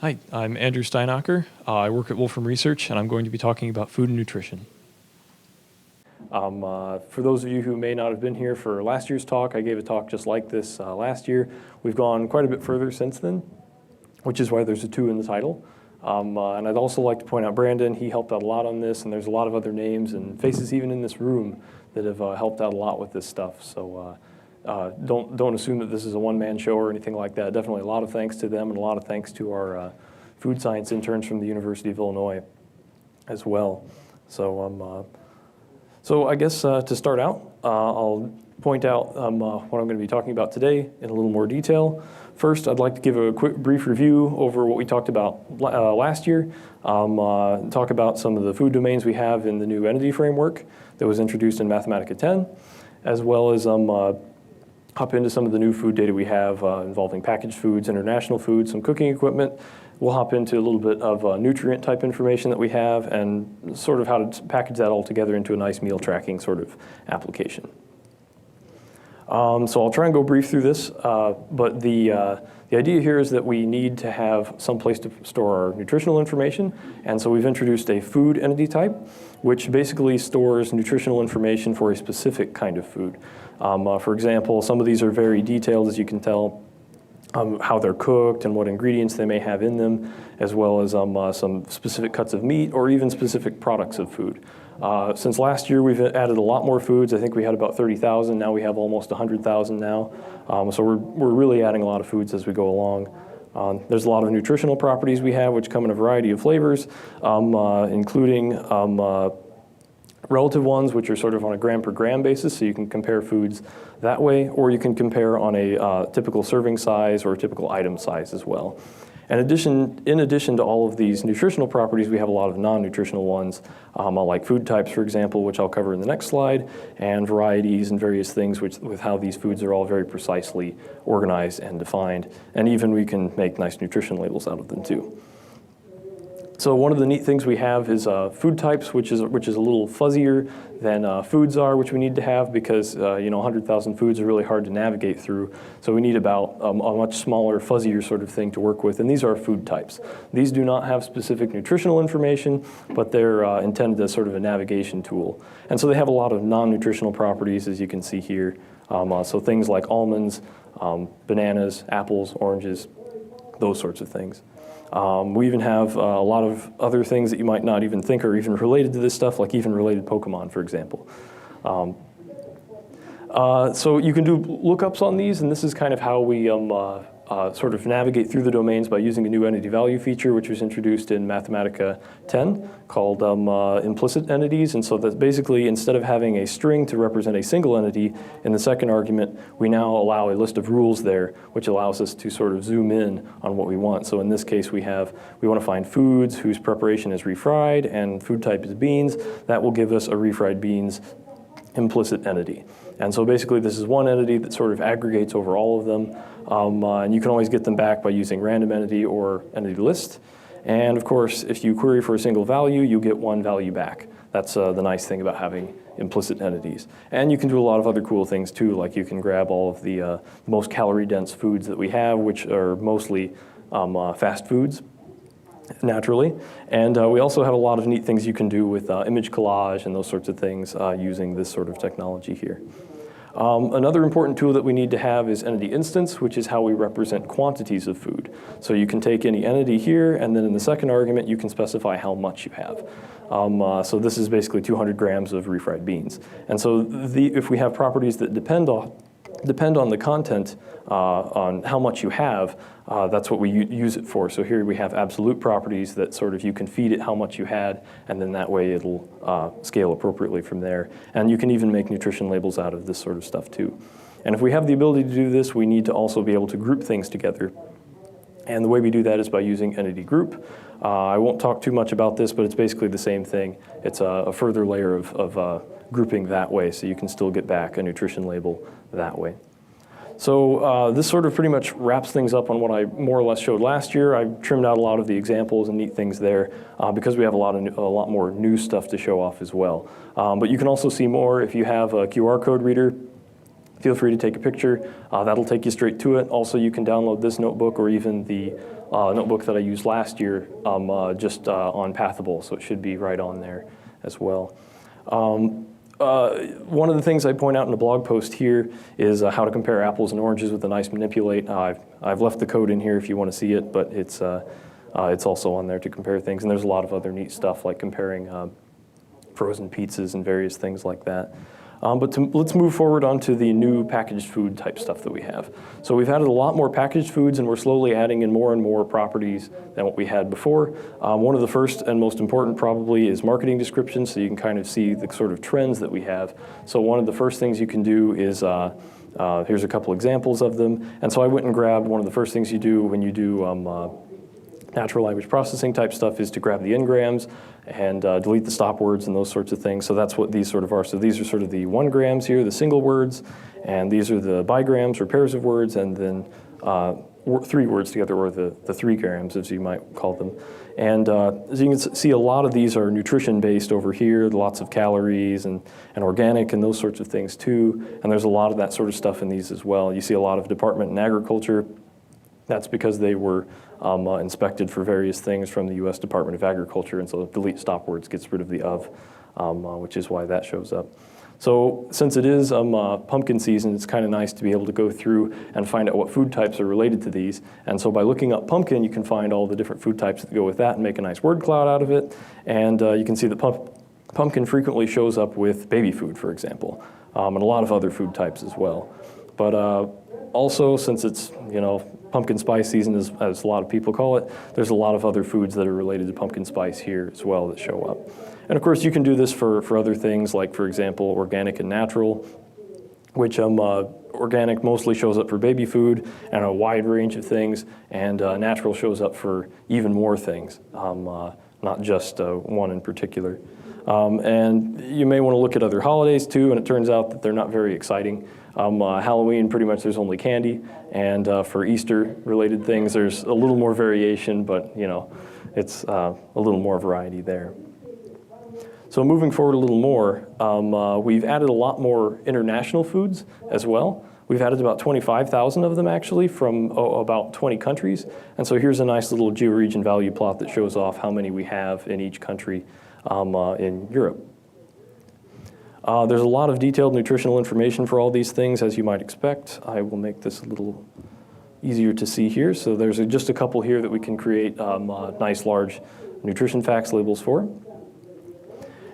Hi, I'm Andrew Steinacher. I work at Wolfram Research, and I'm going to be talking about food and nutrition. For those of you who may not have been here for last year's talk, I gave a talk just like this last year. We've gone quite a bit further since then, which is why there's a 2 in the title. And I'd also like to point out Brandon. He helped out a lot on this, and there's a lot of other names and faces even in this room that have helped out a lot with this stuff. So don't assume that this is a one-man show or anything like that. Definitely a lot of thanks to them and a lot of thanks to our food science interns from the University of Illinois as well. So I guess to start out, I'll point out what I'm going to be talking about today in a little more detail. First, I'd like to give a quick brief review over what we talked about last year, talk about some of the food domains we have in the new entity framework that was introduced in Mathematica 10, as well as hop into some of the new food data we have involving packaged foods, international foods, some cooking equipment. We'll hop into a little bit of nutrient type information that we have and sort of how to package that all together into a nice meal tracking sort of application. So I'll try and go brief through this, but the idea here is that we need to have some place to store our nutritional information, and so we've introduced a food entity type, which basically stores nutritional information for a specific kind of food. For example, some of these are very detailed, as you can tell, how they're cooked and what ingredients they may have in them, as well as some specific cuts of meat or even specific products of food. Since last year, we've added a lot more foods. I think we had about 30,000. Now we have almost 100,000 now. So we're really adding a lot of foods as we go along. There's a lot of nutritional properties we have, which come in a variety of flavors, including relative ones, which are sort of on a gram per gram basis, so you can compare foods that way, or you can compare on a typical serving size or a typical item size as well. In addition to all of these nutritional properties, we have a lot of non-nutritional ones, like food types, for example, which I'll cover in the next slide, and varieties and various things with how these foods are all very precisely organized and defined. And even we can make nice nutrition labels out of them too. So one of the neat things we have is food types, which is a little fuzzier than foods are, which we need to have because 100,000 foods are really hard to navigate through. So we need about a much smaller, fuzzier sort of thing to work with, and these are food types. These do not have specific nutritional information, but they're intended as sort of a navigation tool. And so they have a lot of non-nutritional properties, as you can see here. So things like almonds, bananas, apples, oranges, those sorts of things. We even have a lot of other things that you might not even think are even related to this stuff, like even related Pokemon, for example. So you can do lookups on these, and this is kind of how we sort of navigate through the domains by using a new entity value feature, which was introduced in Mathematica 10, called implicit entities. And so that basically, instead of having a string to represent a single entity, in the second argument, we now allow a list of rules there, which allows us to sort of zoom in on what we want. So in this case, we want to find foods whose preparation is refried and food type is beans. That will give us a refried beans implicit entity. And so basically this is one entity that sort of aggregates over all of them. And you can always get them back by using random entity or entity list. And of course, if you query for a single value, you get one value back. That's the nice thing about having implicit entities. And you can do a lot of other cool things too, like you can grab all of the most calorie-dense foods that we have, which are mostly fast foods, naturally. And we also have a lot of neat things you can do with image collage and those sorts of things using this sort of technology here. Another important tool that we need to have is entity instance, which is how we represent quantities of food. So you can take any entity here, and then in the second argument, you can specify how much you have. So this is basically 200 grams of refried beans. And so if we have properties that depend on the content, on how much you have, that's what we use it for. So here we have absolute properties that sort of you can feed it how much you had, and then that way it'll scale appropriately from there. And you can even make nutrition labels out of this sort of stuff too. And if we have the ability to do this, we need to also be able to group things together. And the way we do that is by using entity group. I won't talk too much about this, but it's basically the same thing. It's a further layer of grouping that way, so you can still get back a nutrition label that way. So this sort of pretty much wraps things up on what I more or less showed last year. I trimmed out a lot of the examples and neat things there because we have a lot more new stuff to show off as well. But you can also see more if you have a QR code reader. Feel free to take a picture. That'll take you straight to it. Also, you can download this notebook or even the notebook that I used last year, just on Pathable, so it should be right on there as well. One of the things I point out in the blog post here is how to compare apples and oranges with a nice manipulate. I've left the code in here if you want to see it, but it's also on there to compare things. And there's a lot of other neat stuff like comparing frozen pizzas and various things like that. Let's move forward onto the new packaged food type stuff that we have. So we've added a lot more packaged foods, and we're slowly adding in more and more properties than what we had before. One of the first and most important probably is marketing descriptions, so you can kind of see the sort of trends that we have. So one of the first things you can do is, here's a couple examples of them. And so I went and grabbed one of the first things you do when you do natural language processing type stuff is to grab the n-grams and delete the stop words and those sorts of things. So that's what these sort of are. So these are sort of the 1 grams here, the single words, and these are the bigrams or pairs of words, and then 3 words together, or the 3 grams as you might call them. And as you can see, a lot of these are nutrition based over here, lots of calories and organic and those sorts of things too. And there's a lot of that sort of stuff in these as well. You see a lot of department in agriculture. That's because they were inspected for various things from the U.S. Department of Agriculture, and so delete stop words gets rid of the of, which is why that shows up. So since it is pumpkin season, it's kind of nice to be able to go through and find out what food types are related to these. And so by looking up pumpkin, you can find all the different food types that go with that and make a nice word cloud out of it. And you can see that pumpkin frequently shows up with baby food, for example, and a lot of other food types as well. But also, since it's, pumpkin spice season, as a lot of people call it, there's a lot of other foods that are related to pumpkin spice here as well that show up. And of course, you can do this for other things, like, for example, organic and natural, which organic mostly shows up for baby food and a wide range of things, and natural shows up for even more things, not just one in particular. And you may want to look at other holidays too, and it turns out that they're not very exciting. Halloween, pretty much there's only candy, and for Easter-related things, there's a little more variation, but it's a little more variety there. So moving forward a little more, we've added a lot more international foods as well. We've added about 25,000 of them actually from about 20 countries, and so here's a nice little georegion value plot that shows off how many we have in each country in Europe. There's a lot of detailed nutritional information for all these things, as you might expect. I will make this a little easier to see here. So there's just a couple here that we can create nice large nutrition facts labels for.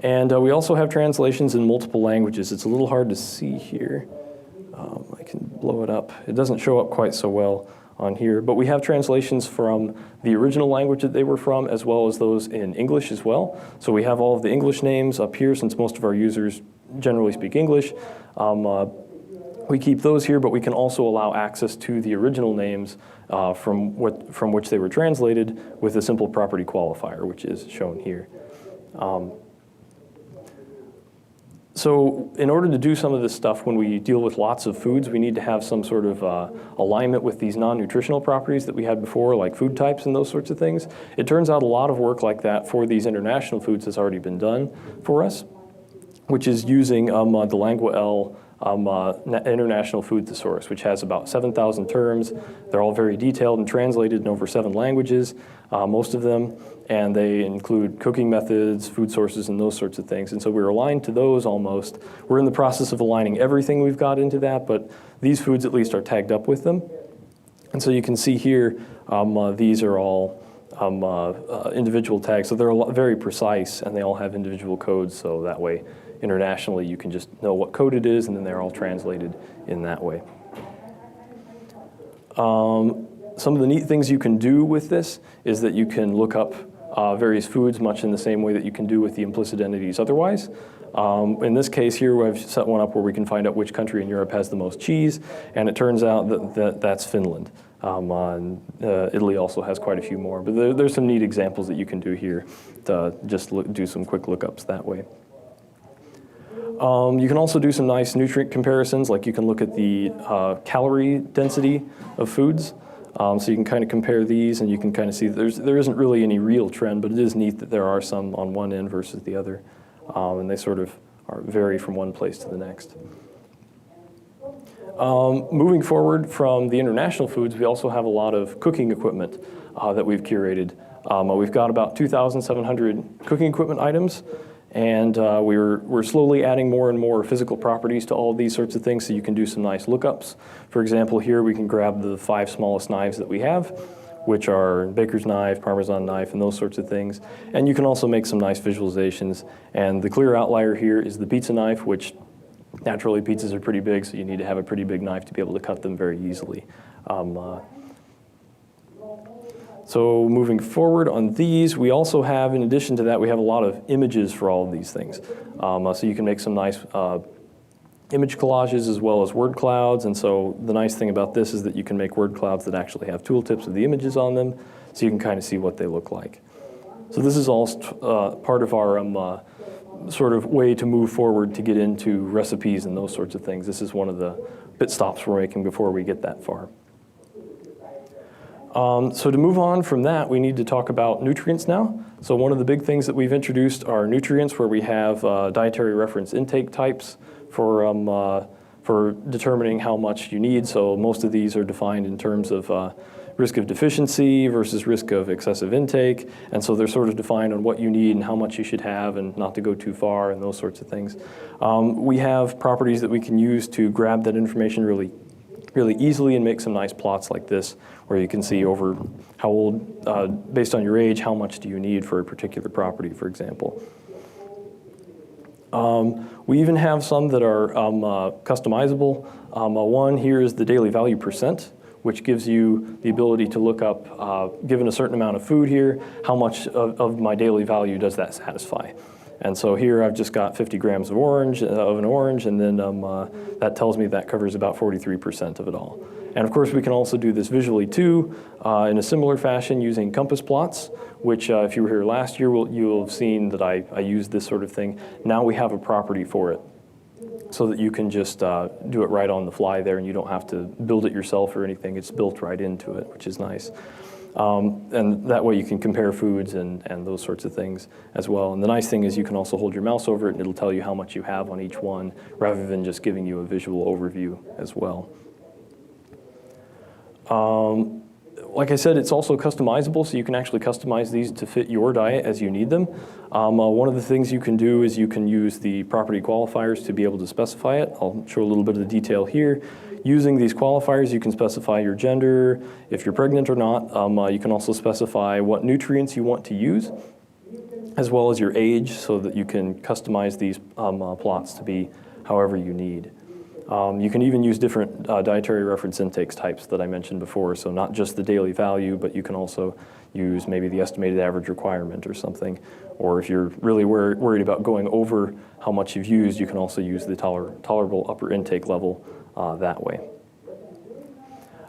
And we also have translations in multiple languages. It's a little hard to see here. I can blow it up. It doesn't show up quite so well on here, but we have translations from the original language that they were from, as well as those in English as well. So we have all of the English names up here, since most of our users generally speak English. We keep those here, but we can also allow access to the original names from which they were translated with a simple property qualifier, which is shown here. So in order to do some of this stuff, when we deal with lots of foods, we need to have some sort of alignment with these non-nutritional properties that we had before, like food types and those sorts of things. It turns out a lot of work like that for these international foods has already been done for us, which is using the LanguaL International Food Thesaurus, which has about 7,000 terms. They're all very detailed and translated in over 7 languages, most of them, and they include cooking methods, food sources, and those sorts of things. And so we're aligned to those almost. We're in the process of aligning everything we've got into that, but these foods at least are tagged up with them. And so you can see here, these are all individual tags. So they're very precise, and they all have individual codes, so that way internationally you can just know what code it is, and then they're all translated in that way. Some of the neat things you can do with this is that you can look up various foods much in the same way that you can do with the implicit entities otherwise. In this case here, I've set one up where we can find out which country in Europe has the most cheese, and it turns out that that's Finland. Italy also has quite a few more, but there's some neat examples that you can do here to just do some quick lookups that way. You can also do some nice nutrient comparisons, like you can look at the calorie density of foods. So you can kind of compare these, and you can kind of see that there isn't really any real trend, but it is neat that there are some on one end versus the other, and they sort of vary from one place to the next. Moving forward from the international foods, we also have a lot of cooking equipment. that we've curated. We've got about 2,700 cooking equipment items, and we're slowly adding more and more physical properties to all of these sorts of things, so you can do some nice lookups. For example, here we can grab the 5 smallest knives that we have, which are baker's knife, Parmesan knife, and those sorts of things. And you can also make some nice visualizations. And the clear outlier here is the pizza knife, which naturally pizzas are pretty big, so you need to have a pretty big knife to be able to cut them very easily. So moving forward on these, we also have, in addition to that, we have a lot of images for all of these things. So you can make some nice image collages as well as word clouds. And so the nice thing about this is that you can make word clouds that actually have tooltips of the images on them, so you can kind of see what they look like. So this is all part of our sort of way to move forward to get into recipes and those sorts of things. This is one of the bit stops we're making before we get that far. So to move on from that, we need to talk about nutrients now. So one of the big things that we've introduced are nutrients, where we have dietary reference intake types for determining how much you need. So most of these are defined in terms of risk of deficiency versus risk of excessive intake. And so they're sort of defined on what you need and how much you should have and not to go too far and those sorts of things. We have properties that we can use to grab that information really easily and make some nice plots like this, where you can see over how old, based on your age, how much do you need for a particular property, for example. We even have some that are customizable. One here is the daily value percent, which gives you the ability to look up, given a certain amount of food here, how much of my daily value does that satisfy? And so here I've just got 50 grams of an orange, and then that tells me that covers about 43% of it all. And of course we can also do this visually too, in a similar fashion using compass plots, which if you were here last year, you'll have seen that I used this sort of thing. Now we have a property for it, so that you can just do it right on the fly there, and you don't have to build it yourself or anything. It's built right into it, which is nice. And that way you can compare foods and those sorts of things as well. And the nice thing is you can also hold your mouse over it and it'll tell you how much you have on each one, rather than just giving you a visual overview as well. Like I said, it's also customizable, so you can actually customize these to fit your diet as you need them. One of the things you can do is you can use the property qualifiers to be able to specify it. I'll show a little bit of the detail here. Using these qualifiers, you can specify your gender, if you're pregnant or not. You can also specify what nutrients you want to use, as well as your age, so that you can customize these plots to be however you need. You can even use different dietary reference intakes types that I mentioned before, so not just the daily value, but you can also use maybe the estimated average requirement or something. Or if you're really worried about going over how much you've used, you can also use the tolerable upper intake level that way.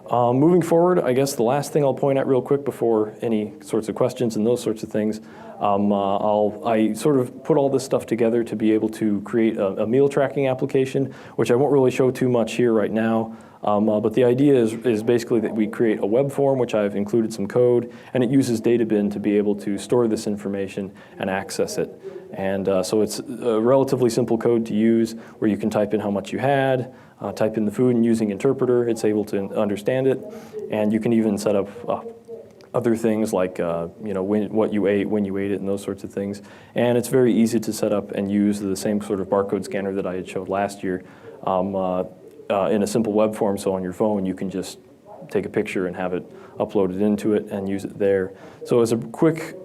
Moving forward, I guess the last thing I'll point out real quick before any sorts of questions and those sorts of things, I sort of put all this stuff together to be able to create a meal tracking application, which I won't really show too much here right now. But the idea is basically that we create a web form, which I've included some code, and it uses DataBin to be able to store this information and access it. And so it's a relatively simple code to use, where you can type in how much you had, type in the food, and using interpreter, it's able to understand it. And you can even set up other things like what you ate, when you ate it, and those sorts of things. And it's very easy to set up and use the same sort of barcode scanner that I had showed last year in a simple web form. So on your phone, you can just take a picture and have it uploaded into it and use it there. So as a quick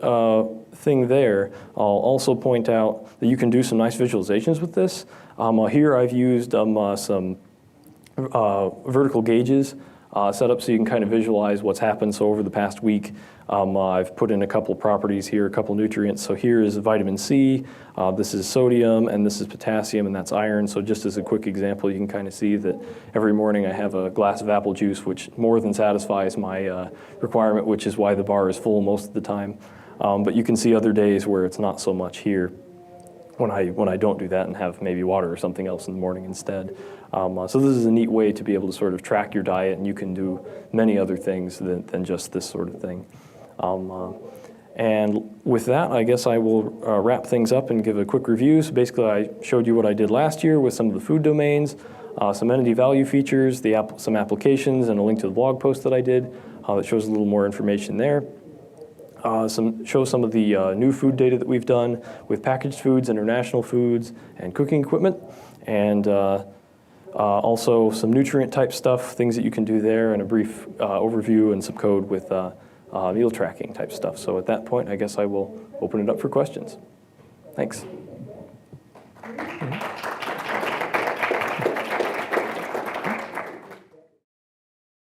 thing there, I'll also point out that you can do some nice visualizations with this. Here I've used some vertical gauges set up so you can kind of visualize what's happened. So over the past week, I've put in a couple properties here, a couple nutrients. So here is vitamin C, this is sodium, and this is potassium, and that's iron. So just as a quick example, you can kind of see that every morning I have a glass of apple juice, which more than satisfies my requirement, which is why the bar is full most of the time. But you can see other days where it's not so much here, when I don't do that and have maybe water or something else in the morning instead. So this is a neat way to be able to sort of track your diet, and you can do many other things than just this sort of thing. And with that, I guess I will wrap things up and give a quick review. So basically, I showed you what I did last year with some of the food domains, some entity value features, some applications, and a link to the blog post that I did. that shows a little more information there. Show some of the new food data that we've done with packaged foods, international foods, and cooking equipment, and also some nutrient type stuff, things that you can do there, and a brief overview and some code with meal tracking type stuff. So at that point, I guess I will open it up for questions. Thanks.